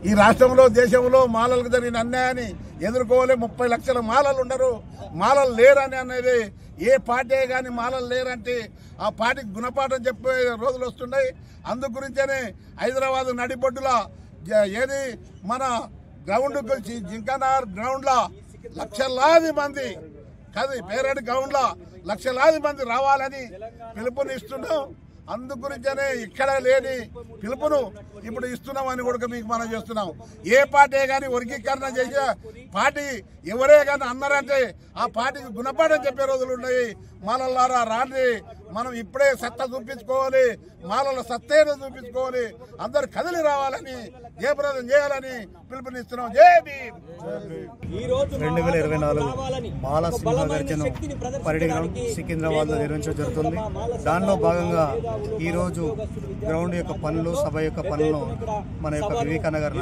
ఈ రాష్ట్రంలో దేశంలో మాలలకు జరిగిన అన్యాయాన్ని ఎదుర్కోవాలి. 30 లక్షల మాలలు ఉండరు, మాలలు లేరని అనేది ఏ పార్టీ కానీ మాలలు లేరంటే ఆ పార్టీకి గుణపాఠం చెప్పే రోజులు వస్తున్నాయి. అందు గురించనే హైదరాబాద్ నడిబొడ్డుల ఏది మన గ్రౌండ్కు జింకనగర్ గ్రౌండ్లో లక్షలాది మంది కాదు పేరెంట్ గ్రౌండ్లో లక్షలాది మంది రావాలని పిలుపునిస్తున్నాం. అందు గురించనే ఇక్కడ లేని పిలుపును ఇప్పుడు ఇస్తున్నామని కూడా మీకు మనం చేస్తున్నాం. ఏ పార్టీ కానీ వర్గీకరణ చేసే పార్టీ ఎవరే కానీ అన్నారంటే ఆ పార్టీకి గుణపాఠం చెప్పే రోజులు ఉన్నాయి. మాలలారా రాండి, మనం ఇప్పుడే సత్తా చూపించుకోవాలి, మాలల సత్తేను చూపించుకోవాలి, అందరు కదిలి రావాలని జయప్రదం చేయాలని పిలుపునిస్తున్నాం. జై భీమ్. 2024 మాల సింహగర్జన పరిణామం సికింద్రాబాద్ లో నిర్వహించడం జరుగుతుంది. దానిలో భాగంగా ఈరోజు గ్రౌండ్ యొక్క పనులు, సభ యొక్క పనులు మన యొక్క వివేకానగర్